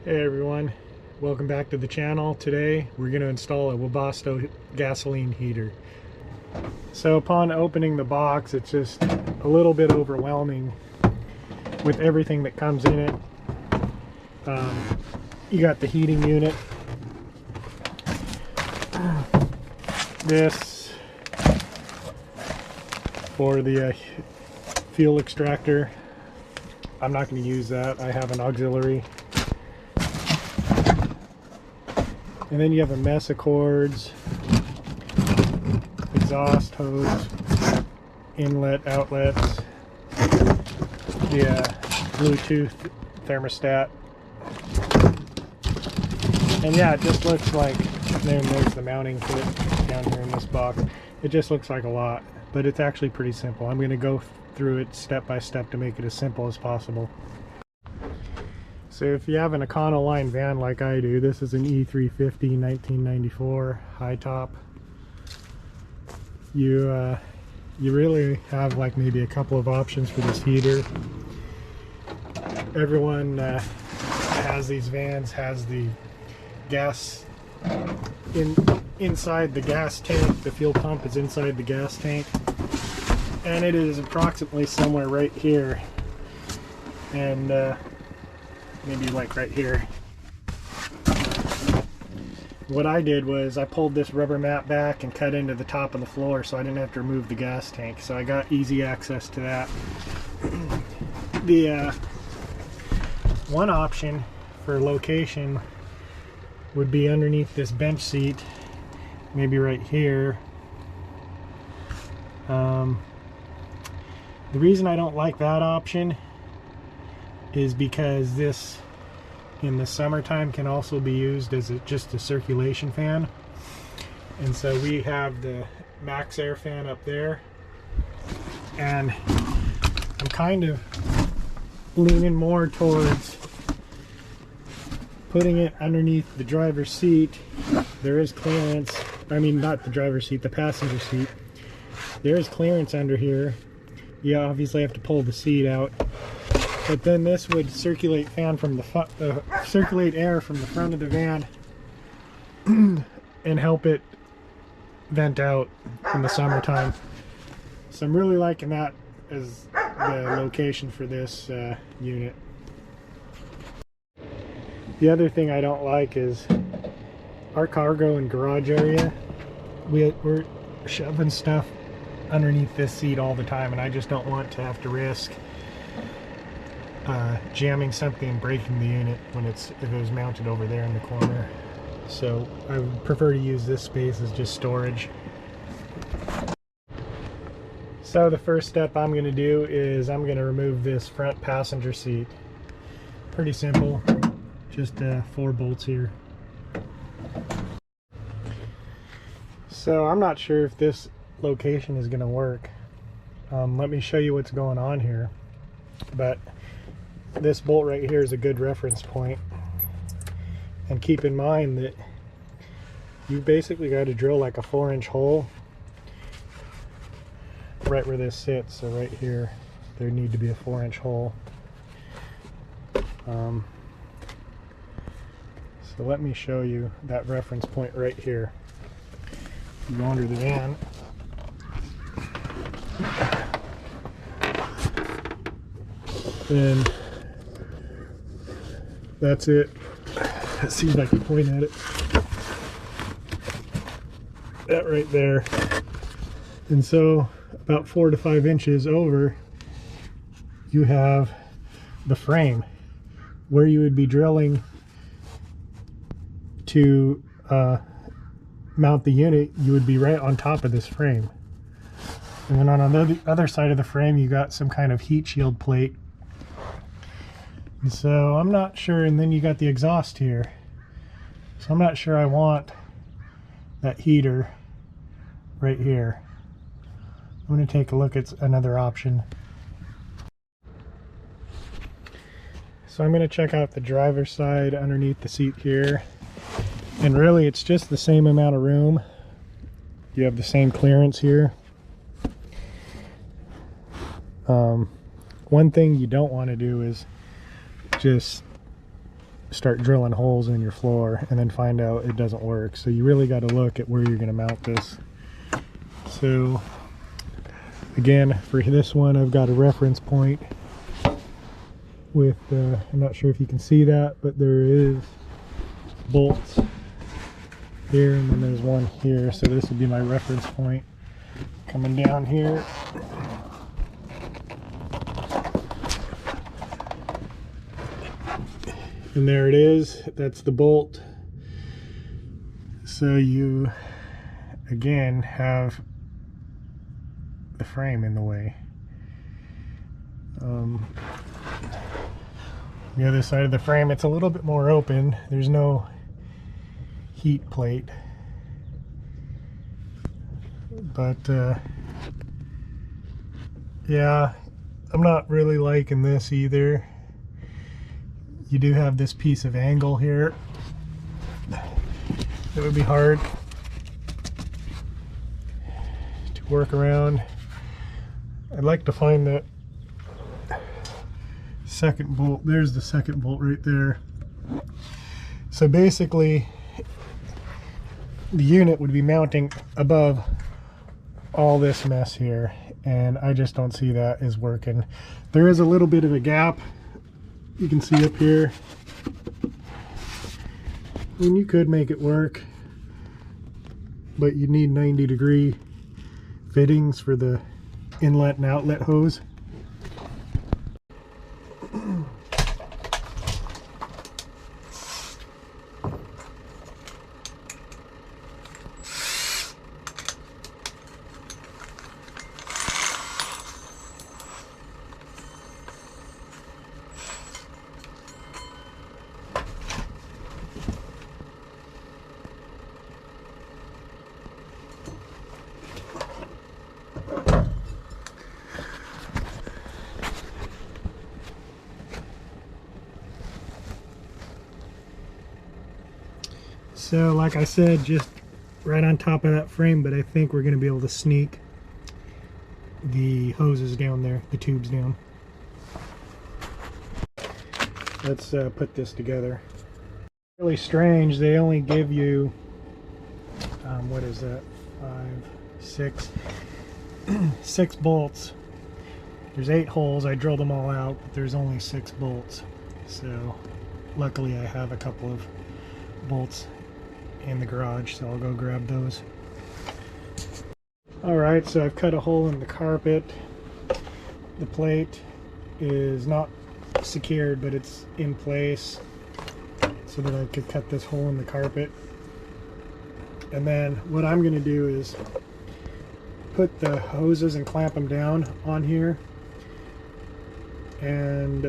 Hey everyone, welcome back to the channel. Today we're going to install a Webasto gasoline heater. So upon opening the box, it's just a little bit overwhelming with everything that comes in it. You got the heating unit, this for the fuel extractor. I'm not going to use that, I have an auxiliary. And then you have a mess of cords, exhaust hose, inlet, outlets, the Bluetooth thermostat. And yeah, it just looks like, there's the mounting kit down here in this box. It just looks like a lot, but it's actually pretty simple. I'm going to go through it step by step to make it as simple as possible. So if you have an Econoline van like I do, this is an E-350 1994 high top. You really have like maybe a couple of options for this heater. Everyone that has these vans has the gas inside the gas tank. The fuel pump is inside the gas tank, and it is approximately somewhere right here, and maybe like right here. What I did was I pulled this rubber mat back and cut into the top of the floor so I didn't have to remove the gas tank, so I got easy access to that. The one option for location would be underneath this bench seat, maybe right here. The reason I don't like that option is because this in the summertime can also be used as just a circulation fan. And so we have the MaxxAir fan up there, and I'm kind of leaning more towards putting it underneath the driver's seat. There is clearance, I mean not the driver's seat, the passenger seat. There is clearance under here. You obviously have to pull the seat out. But then this would circulate air from the front of the van and help it vent out in the summertime. So I'm really liking that as the location for this unit. The other thing I don't like is our cargo and garage area. We're shoving stuff underneath this seat all the time, and I just don't want to have to risk jamming something and breaking the unit when if it was mounted over there in the corner. So I would prefer to use this space as just storage. So the first step I'm going to do is I'm going to remove this front passenger seat. Pretty simple, just 4 bolts here. So I'm not sure if this location is going to work. Let me show you what's going on here. But this bolt right here is a good reference point, and keep in mind that you basically got to drill like a 4-inch hole right where this sits. So right here there need to be a 4-inch hole. So let me show you that reference point right here. You go under the van, and that's it. Let's see if I can point at it. That right there. And so about 4 to 5 inches over, you have the frame where you would be drilling to mount the unit. You would be right on top of this frame. And then on the other side of the frame, you got some kind of heat shield plate. And so I'm not sure, and then you got the exhaust here. So I'm not sure I want that heater right here. I'm going to take a look at another option. So I'm going to check out the driver's side underneath the seat here. And really it's just the same amount of room. You have the same clearance here. One thing you don't want to do is just start drilling holes in your floor and then find out it doesn't work. So you really got to look at where you're going to mount this. So again, for this one, I've got a reference point with, I'm not sure if you can see that, but there is bolts here, and then there's one here. So this would be my reference point coming down here. And there it is. That's the bolt. So you again have the frame in the way. The other side of the frame, it's a little bit more open. There's no heat plate, but yeah, I'm not really liking this either. You do have this piece of angle here. It would be hard to work around. I'd like to find that second bolt. There's the second bolt right there. So basically, the unit would be mounting above all this mess here, and I just don't see that as working. There is a little bit of a gap you can see up here, and you could make it work, but you need 90-degree fittings for the inlet and outlet hose. So like I said, just right on top of that frame, but I think we're going to be able to sneak the hoses down there, the tubes down. Let's put this together. Really strange, they only give you, what is that, 6 bolts. There's 8 holes. I drilled them all out, but there's only 6 bolts. So luckily I have a couple of bolts in the garage, so I'll go grab those. Alright, so I've cut a hole in the carpet. The plate is not secured, but it's in place so that I could cut this hole in the carpet. And then what I'm going to do is put the hoses and clamp them down on here, and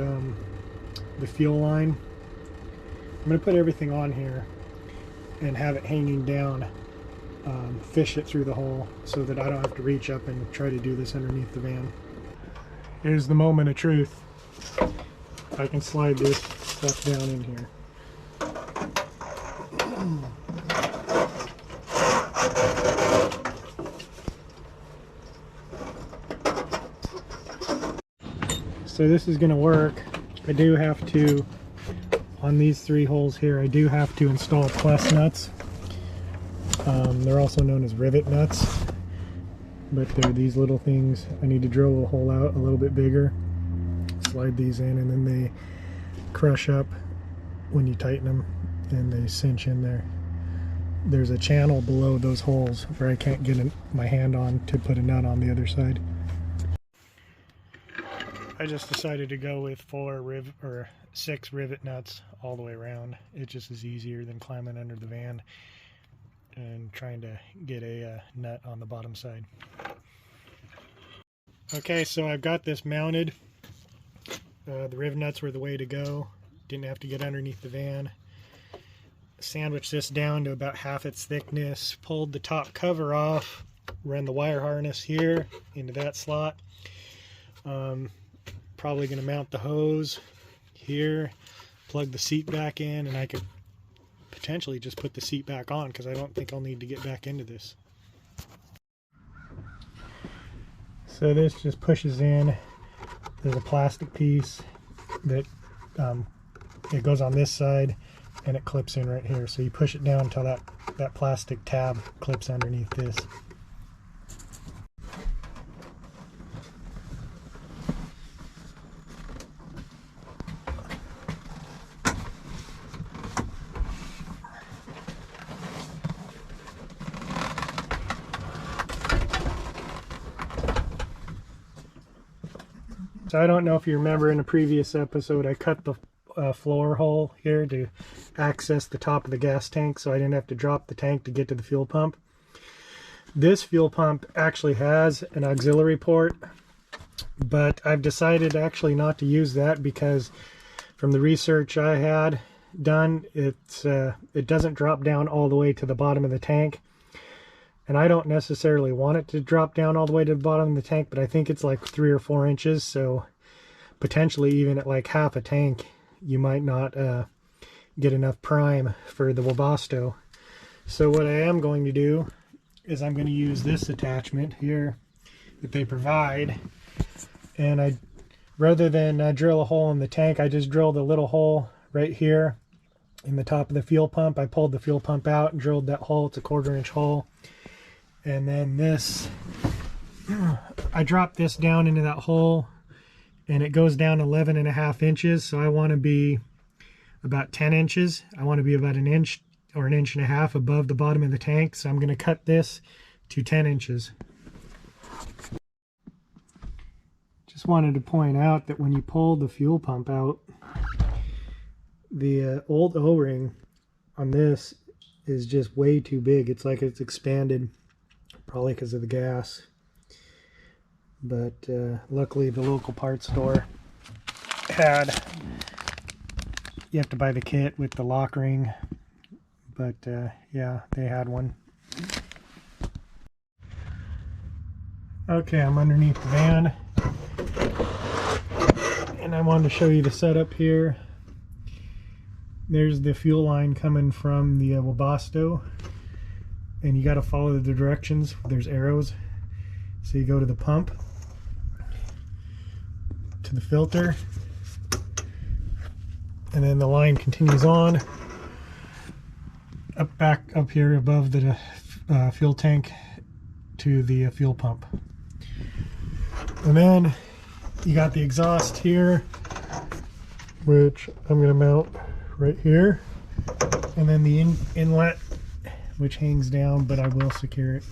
the fuel line. I'm going to put everything on here and have it hanging down, fish it through the hole so that I don't have to reach up and try to do this underneath the van. Here's the moment of truth. I can slide this stuff down in here. So this is going to work. I do have to, on these 3 holes here, I do have to install plus nuts. They're also known as rivet nuts, but they're these little things. I need to drill a hole out a little bit bigger, slide these in, and then they crush up when you tighten them, and they cinch in there. There's a channel below those holes where I can't get my hand on to put a nut on the other side. I just decided to go with 6 rivet nuts all the way around. It just is easier than climbing under the van and trying to get a nut on the bottom side. Okay, so I've got this mounted. The rivet nuts were the way to go. Didn't have to get underneath the van. Sandwiched this down to about half its thickness. Pulled the top cover off. Ran the wire harness here into that slot. Probably going to mount the hose here, plug the seat back in, and I could potentially just put the seat back on because I don't think I'll need to get back into this. So this just pushes in. There's a plastic piece that it goes on this side and it clips in right here. So you push it down until that plastic tab clips underneath this. So I don't know if you remember in a previous episode, I cut the floor hole here to access the top of the gas tank so I didn't have to drop the tank to get to the fuel pump. This fuel pump actually has an auxiliary port, but I've decided actually not to use that because from the research I had done, it doesn't drop down all the way to the bottom of the tank. And I don't necessarily want it to drop down all the way to the bottom of the tank, but I think it's like 3 or 4 inches. So potentially even at like half a tank, you might not get enough prime for the Webasto. So what I am going to do is I'm going to use this attachment here that they provide. And rather than drill a hole in the tank, I just drilled a little hole right here in the top of the fuel pump. I pulled the fuel pump out and drilled that hole. It's a 1/4 inch hole. And then this, I dropped this down into that hole and it goes down 11.5 inches. So I want to be about 10 inches. I want to be about 1 inch or 1.5 inches above the bottom of the tank. So I'm going to cut this to 10 inches. Just wanted to point out that when you pull the fuel pump out, the old O-ring on this is just way too big. It's like it's expanded. Probably because of the gas, but luckily the local parts store had, you have to buy the kit with the lock ring, but yeah, they had one. Okay, I'm underneath the van and I wanted to show you the setup here. There's the fuel line coming from the Webasto. And you got to follow the directions. There's arrows. So you go to the pump, to the filter, and then the line continues on back up here above the fuel tank to the fuel pump. And then you got the exhaust here, which I'm going to mount right here, and then the inlet, which hangs down, but I will secure it.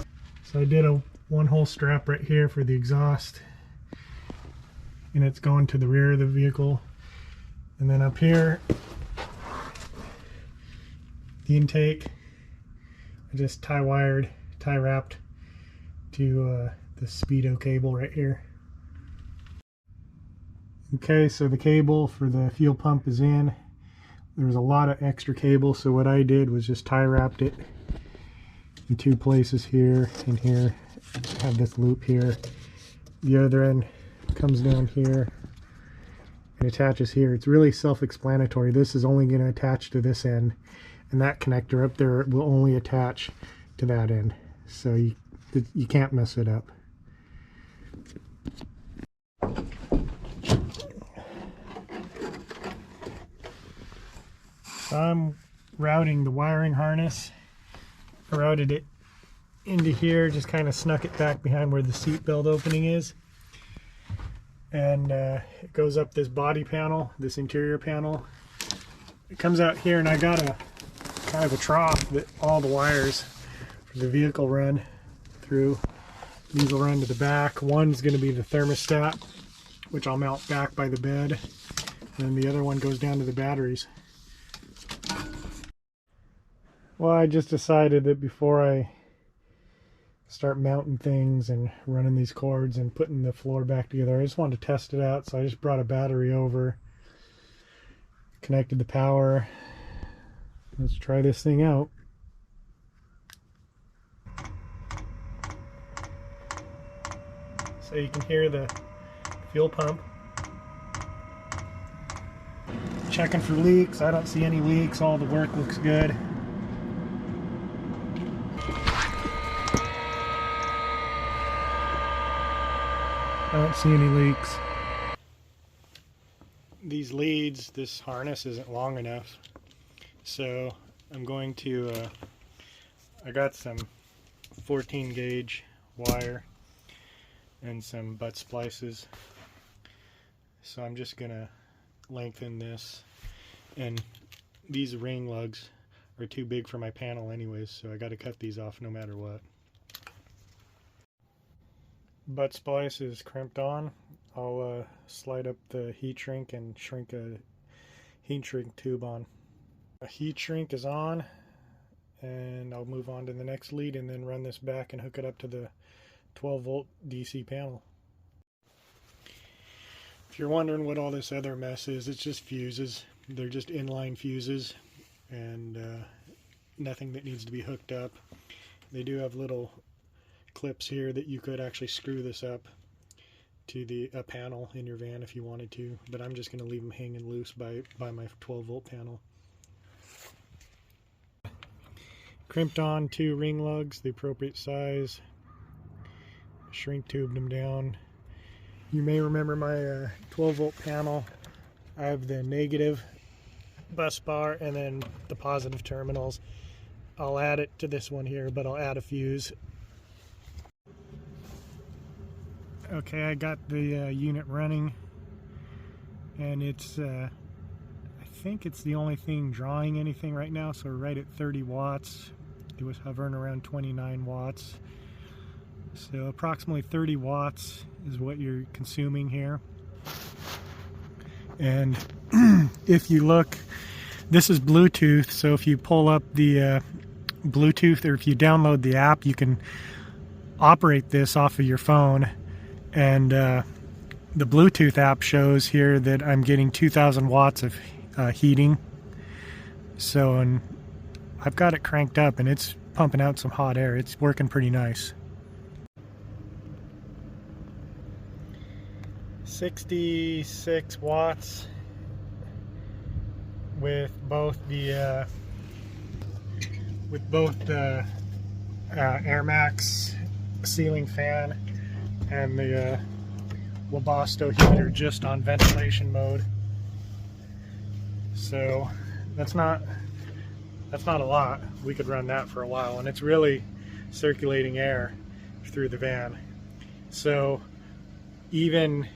So I did a 1-hole strap right here for the exhaust, and it's going to the rear of the vehicle. And then up here, the intake, I just tie wrapped to the Speedo cable right here. Okay, so the cable for the fuel pump is in. There's a lot of extra cable, so what I did was just tie wrapped it in 2 places, here and here. I have this loop here. The other end comes down here and attaches here. It's really self-explanatory. This is only going to attach to this end, and that connector up there will only attach to that end. So you can't mess it up. So I'm routing the wiring harness. I routed it into here, just kind of snuck it back behind where the seat belt opening is. And it goes up this body panel, this interior panel. It comes out here, and I got a kind of a trough that all the wires for the vehicle run through. These will run to the back. One's going to be the thermostat, which I'll mount back by the bed. And then the other one goes down to the batteries. Well, I just decided that before I start mounting things and running these cords and putting the floor back together, I just wanted to test it out. So I just brought a battery over, connected the power. Let's try this thing out. So you can hear the fuel pump. Checking for leaks. I don't see any leaks. All the work looks good. I don't see any leaks. these leads, this harness isn't long enough, so I'm going to I got some 14 gauge wire and some butt splices, so I'm just gonna lengthen this, and these ring lugs are too big for my panel anyways, so I got to cut these off no matter what. Butt splice is crimped on. I'll slide up the heat shrink and shrink a heat shrink tube on. A heat shrink is on, and I'll move on to the next lead and then run this back and hook it up to the 12 volt DC panel. If you're wondering what all this other mess is, it's just fuses. They're just inline fuses, and nothing that needs to be hooked up. They do have little clips here that you could actually screw this up to a panel in your van if you wanted to, but I'm just going to leave them hanging loose by my 12 volt panel. Crimped on 2 ring lugs, the appropriate size. Shrink tubed them down. You may remember my 12 volt panel. I have the negative bus bar and then the positive terminals. I'll add it to this one here, but I'll add a fuse. Okay, I got the unit running, and it's I think it's the only thing drawing anything right now, so we're right at 30 watts. It was hovering around 29 watts. So approximately 30 watts is what you're consuming here. And if you look, this is Bluetooth, so if you pull up the Bluetooth, or if you download the app, you can operate this off of your phone. And the Bluetooth app shows here that I'm getting 2,000 watts of heating. So, and I've got it cranked up and it's pumping out some hot air. It's working pretty nice. 66 watts with both the Air Max ceiling fan and the Webasto heater just on ventilation mode. So that's not a lot. We could run that for a while, and it's really circulating air through the van. So even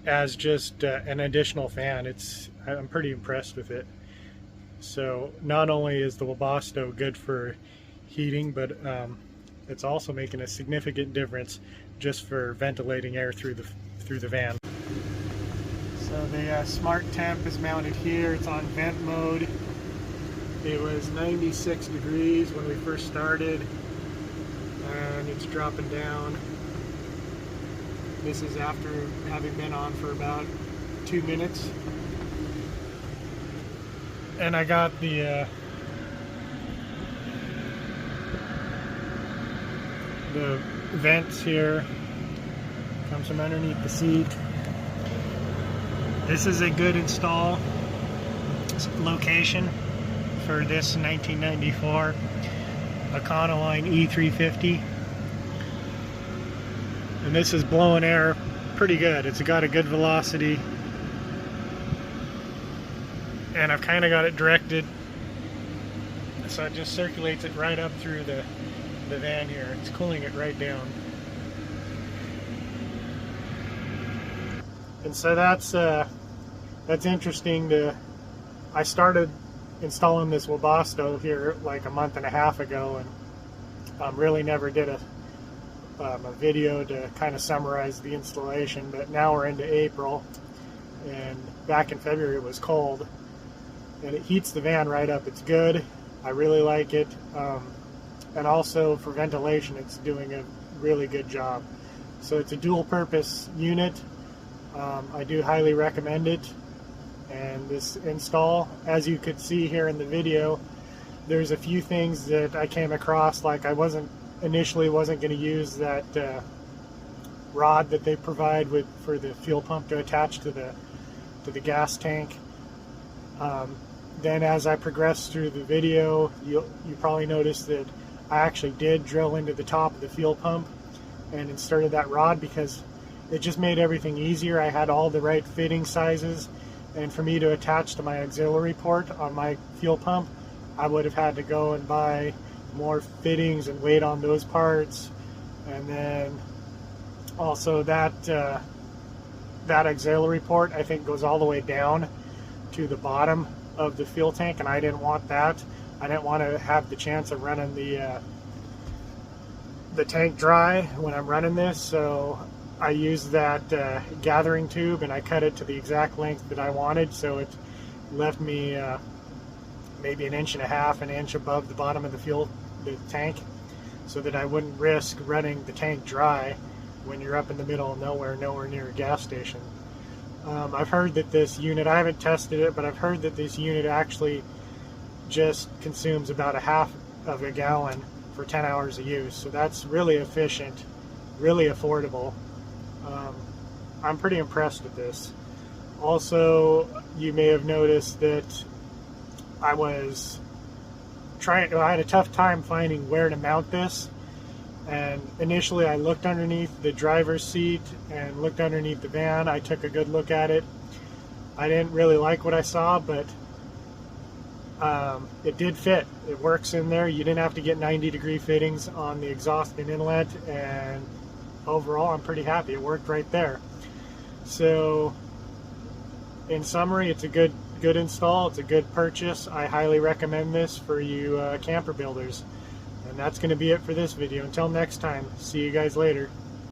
as just an additional fan, I'm pretty impressed with it. So not only is the Webasto good for heating, but it's also making a significant difference just for ventilating air through the van. So the smart temp is mounted here. It's on vent mode. It was 96 degrees when we first started, and it's dropping down. This is after having been on for about 2 minutes. And I got the vents here, comes from underneath the seat. This is a good install location for this 1994 Econoline E-350. And this is blowing air pretty good. It's got a good velocity. And I've kind of got it directed so it just circulates it right up through the van here. It's cooling it right down. And so that's interesting. I started installing this Webasto here like a month and a half ago, and really never did a video to kind of summarize the installation. But now we're into April, and back in February it was cold, and it heats the van right up. It's good. I really like it. And also for ventilation, it's doing a really good job. So it's a dual purpose unit. I do highly recommend it. And this install, as you could see here in the video, there's a few things that I came across, like I initially wasn't going to use that rod that they provide for the fuel pump to attach to the gas tank. Then as I progressed through the video, you probably noticed that I actually did drill into the top of the fuel pump and inserted that rod, because it just made everything easier. I had all the right fitting sizes, and for me to attach to my auxiliary port on my fuel pump, I would have had to go and buy more fittings and wait on those parts. And then also that auxiliary port, I think, goes all the way down to the bottom of the fuel tank, and I didn't want that. I didn't want to have the chance of running the tank dry when I'm running this, so I used that gathering tube, and I cut it to the exact length that I wanted, so it left me maybe 1.5 inches above the bottom of the tank, so that I wouldn't risk running the tank dry when you're up in the middle of nowhere near a gas station. I've heard that this unit, I haven't tested it, but I've heard that this unit actually just consumes about 1/2 gallon for 10 hours of use. So that's really efficient, really affordable. I'm pretty impressed with this. Also, you may have noticed that I had a tough time finding where to mount this. And initially I looked underneath the driver's seat and looked underneath the van. I took a good look at it. I didn't really like what I saw, but it did fit. It works in there. You didn't have to get 90-degree fittings on the exhaust and inlet, and overall I'm pretty happy. It worked right there. So in summary, it's a good install. It's a good purchase. I highly recommend this for you camper builders. And that's going to be it for this video. Until next time, see you guys later.